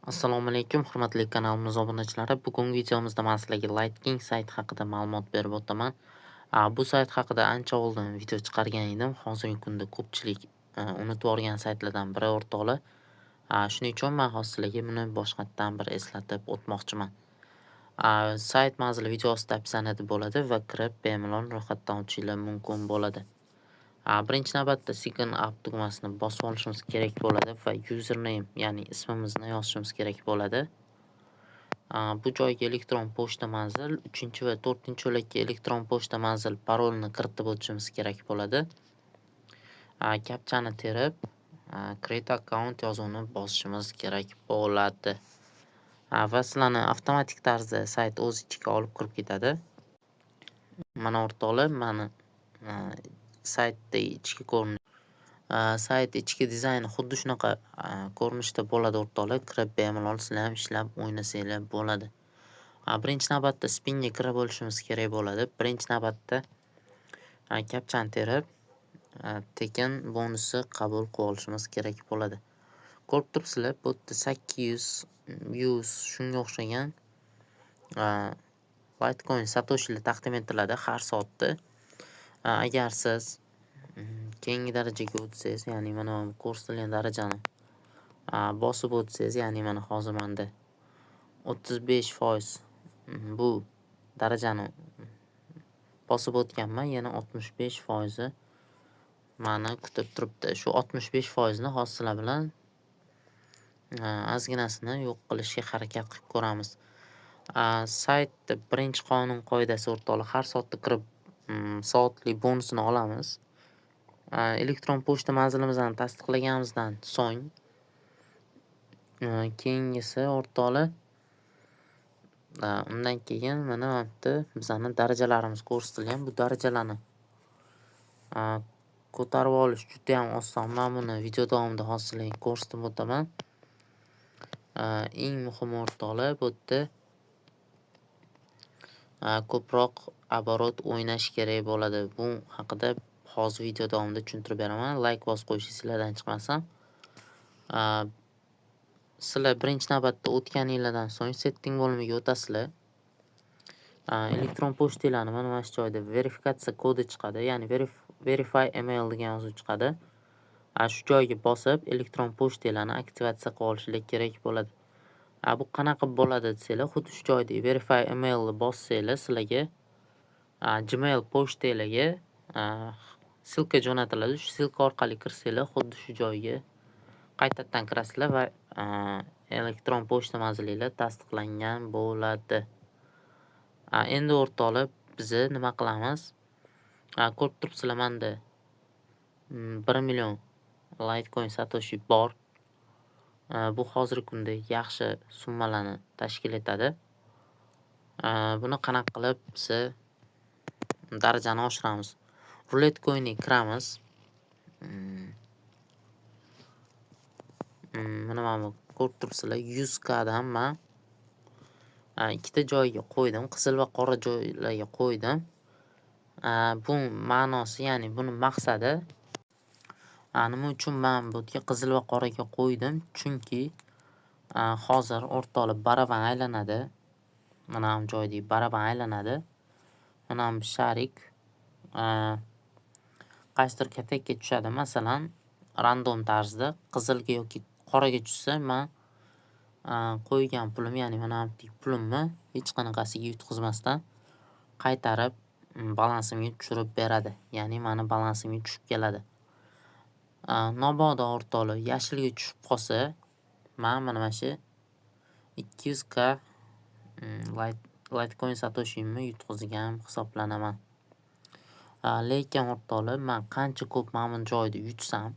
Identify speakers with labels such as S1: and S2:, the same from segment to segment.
S1: Assalomu alaykum, hurmatli kanalimiz obunachilari. Bugungi videomizda men sizlarga Lightking sayti haqida ma'lumot berib o'taman. Bu sayt haqida ancha oldin video chiqargan edim. Hozirgi kunda ko'pchilik unutib yuborgan saytlardan biri o'rtoqlar. Shuning uchun men hozir sizlarga buni boshqatdan bir eslatib o'tmoqchiman. Sayt manzili video ostida opsioniyada bo'ladi va kirib bemalol ro'yxatdan o'tishinglar mumkin bo'ladi. Birinchi navbatda Sign Up tugmasini bosib olishimiz kerak bo'ladi va username, ya'ni ismimizni yozishimiz kerak bo'ladi. Bu joyga elektron pochta manzil, 3 va 4-yo'lakka elektron pochta manzil parolini kiritib o'tishimiz kerak bo'ladi. Captchani terib, create account yozuvini bosishimiz kerak bo'ladi. Va sizlarni avtomatik tarzda sayt o'z ichiga olib kirib ketadi. Mana o'rtoqlar, mana saytda ichki ko'rinish. Sayt ichki dizayni xuddi shunaqa ko'rinishda bo'ladi o'rtoqlar. Kirib bemalol sizlar ham ishlab o'ynasanglar bo'ladi. Birinchi navbatda spinga kirib olishimiz kerak bo'ladi. Birinchi navbatda captchani terib, tekin bonusi qabul qilib olishimiz kerak bo'ladi. Ko'rib turibsizlar, bu yerda 800 views shunga o'xshagan Litecoin satoshilar taqdim etiladi har soatda. Agar siz keyingi darajaga o'tsangiz, ya'ni mana ko'rsatilgan darajani bosib o'tsangiz, ya'ni mana hozir menda 35% bu darajani bosib o'tganman, yana 65% mani kutib turibdi. Shu 65% ni hozir sizlar bilan ozginasini yo'q qilishga harakat qilib ko'ramiz. Saytda birinchi qonun qoidasi o'rtoqlar, har soatda kirib soatlik bonusini olamiz. Elektron pochta manzilimizni tasdiqlaganimizdan so'ng keyingisi o'rtoqlar, undan keyin mana bu yerda bizning darajalarimiz ko'rsatilgan. Bu darajalarni ko'tarib olish juda ham oson. Men buni video davomida hozir sizlarga ko'rsatib o'taman. Eng muhimi o'rtoqlar, bu yerda ko'proq оборот o'ynash kerak bo'ladi. Bu haqida hozir video davomida tushuntirib beraman. Like bosib qo'yishingiz sizlardan chiqmasin. Sizlar birinchi navbatda o'tganinglardan so'ng setting bo'limiga o'tasizlar. Elektron pochtalarni mana shu joyda verifikatsiya kodi chiqadi, ya'ni verify email degan yozuv chiqadi. Shu joyga bosib elektron pochtalarni aktivatsiya qilib olishinglar kerak bo'ladi. Bu qanaqa bo'ladi desanglar, xuddi shu joyda verify email ni bossanglar, sizlarga Gmail pochtalarga silka jo'natiladi. Shu silka orqali kirsanglar, xuddi shu joyga qaytadan kirasizlar va elektron pochta manzilingiz tasdiqlangan bo'ladi. Endi o'rtoqlar, biz nima qilamiz? Ko'rib turibsizlar, menda 1 million Litecoin satoshi bor. Bu hozirgi kunda yaxshi summalarni tashkil etadi. Buni qanaqa qilib biz darajani oshiramiz? Roulette coinga kiramiz. Mana ko'rib turibsizlar, 100k dan men ikkita joyga qo'ydim, qizil va qora joylarga qo'ydim. Bu ma'nosi, ya'ni buni maqsadi, nima uchun men bu yerga qizil va qoraga qo'ydim? Chunki hozir o'rtoqlar baraban aylanadi. Mana bu joyda baraban aylanadi. Mana bu sharik qaysidir katakka tushadi. Masalan, random tarzda qizilga yoki qoraga tushsa, men qo'ygan pulim, ya'ni mana bu pulimni hech qanaqasiga yutqizmasdan qaytarib balansimga tushirib beradi. Ya'ni meni balansimga tushib keladi. Mabodo o'rtoqlar yashilga tushib qolsa, men mana shu 200k Litecoin satoshimni yutqizgan hisoblanaman. Lekin o'rtoqlar, men qancha ko'p mana bu joyda yutsam,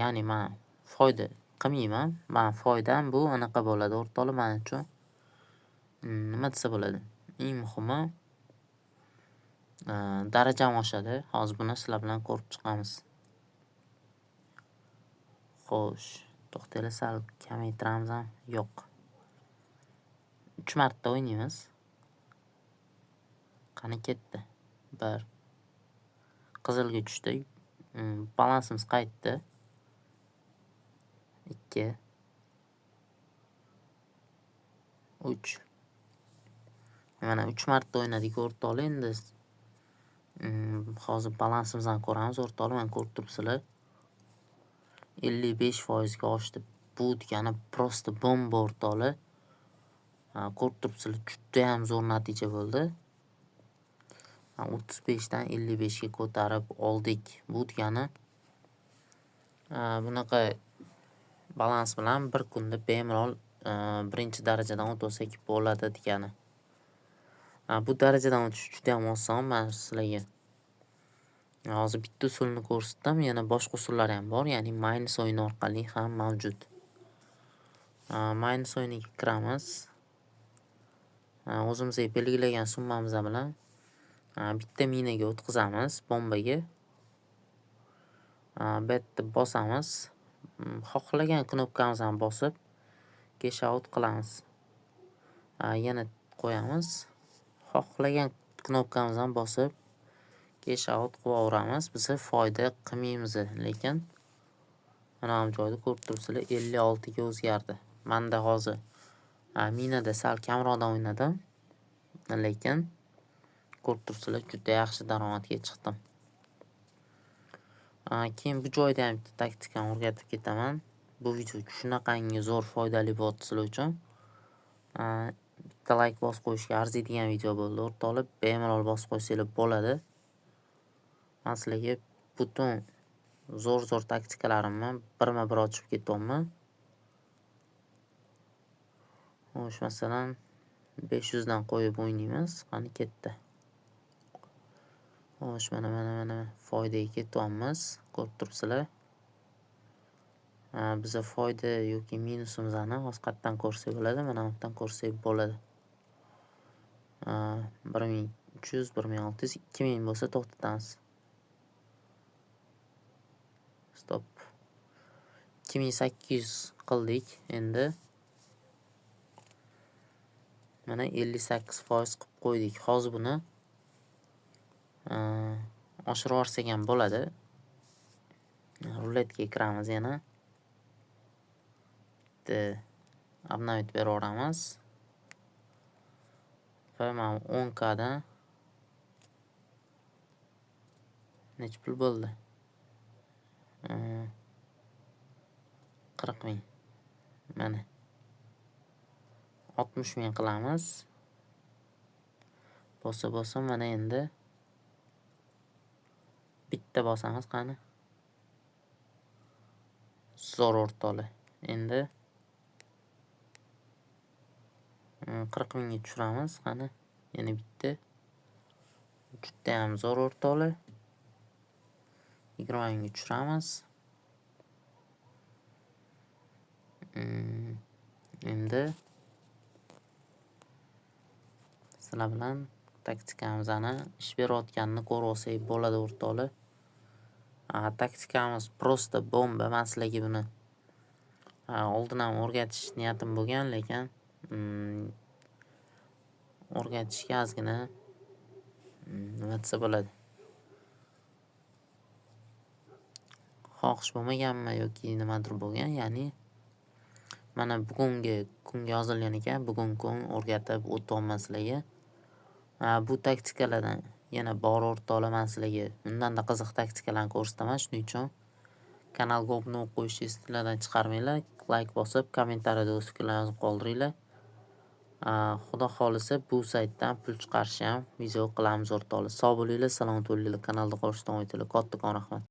S1: ya'ni men foyda qilmayman. Men foydam bu anaqa bo'ladi o'rtoqlar, men uchun. Nima desa bo'ladi? Eng muhimi darajam oshadi. Hozir buni sizlar bilan ko'rib chiqamiz. Xo'sh, to'xtanglar, sal kamaytiramiz ham. Yo'q. 3 marta o'ynaymiz. Qani ketdi? 1. Qizilga tushdi. Balansimiz qaytdi. 2. 3. Mana 3 marta o'ynadik o'rtoqlar. Endi hozir balansimizni ko'ramiz o'rtoqlar. Mana ko'rib turibsizlar. 55% ga oshdi. Bu degani prosta bomba o'rtoqlar. Ko'rib turibsizlar, juda ham zo'r natija bo'ldi. 35 dan 55 ga ko'tarib oldik. Bu degani bunaqa balans bilan bir kunda bemalol birinchi darajadan o'tib olsak bo'ladi degani. Bu darajadan o'tish juda ham oson. Men sizlarga hozir bitta usulni ko'rsatdim. Yana boshqa usullar ham bor. Ya'ni minus o'yini orqali ham mavjud. Minus o'yiniga kiramiz. O'zimizga belgilagan summamiz bilan bitta minaga o'tkazamiz, bombaga. Bu yerda bosamiz. Xohlagan knopkamizni bosib cash out qilamiz. Yana qo'yamiz. Xohlagan knopkamizni bosib cash out qilaveramiz. Biz foyda qilmaymiz, lekin mana bu joyda ko'rib turibsizlar 56 ga o'zgardi. Menda hozir minada sal kamroqdan o'ynadim, lekin ko'rib turibsizlar juda yaxshi daromadga chiqdim. Keyin bu joyda ham bitta taktikani o'rgatib ketaman. Bu video shunaqangi zo'r foydali bo'ldi sizlar uchun. Bitta like bosib qo'yishga arziydigan video bo'ldi o'rtoqlar. Bemalol bosib qo'ysanglar bo'ladi. Men sizlarga butun zo'r taktikalarimni birma-bir ochib ketyapman. Xo'sh, masalan 500 dan qo'yib o'ynaymiz. Qani ketdi. Xo'sh, mana foydaga ketyapmiz. Ko'rib turibsizlar. Biza foyda yoki minusimizni hozir qayerdan ko'rsak bo'ladi? Mana bu yerdan ko'rsak bo'ladi. 1300, 1600, 2000 bo'lsa to'xtatamiz. Stop. 2800 qildik endi. Mana 58% qilib qo'ydik. Hozir buni oshirib yuborsak ham bo'ladi. Ruletga kiramiz yana. Obnovit beraveramiz. Va mana 10k dan necha pul bo'ldi? 40 ming. Mana 60 ming qilamiz. Bosa mana endi bitta bosamiz qani. Zo'r o'rtoqlar. Endi 40 mingga tushiramiz qani. Yana bitta. Juda ham zo'r o'rtoqlar. 20 mingga tushiramiz. Endi sizlar bilan taktikamizni ish berayotganini ko'rib olsak bo'ladi o'rtoqlar. Taktikamiz prosta bomba. Men sizlarga buni oldin ham o'rgatish niyatim bo'lgan, lekin o'rgatishga ozgina nima desa bo'ladi, xohish bo'lmaganmi yoki nimadir bo'lgan. Ya'ni mana bugungi kunga yozilgan ekan. Bugungi kun o'rgatib o'tyapman sizlarga. Bu taktikalardan yana bor o'rtoqlar, men sizlarga bundanda qiziq taktikalarni ko'rsataman. Shuning uchun kanalga obuna bo'lib qo'yishni esingizdan chiqarmanglar. Like bosib, kommentariyada o'z fikrlaringizni qoldiringlar. Xudo xolisa bu saytdan pul chiqarish ham video qilamiz o'rtoqlar. Sog' bo'linglar, salomat bo'linglar. Kanalda qolishdan umid qilaman. Kattakon rahmat.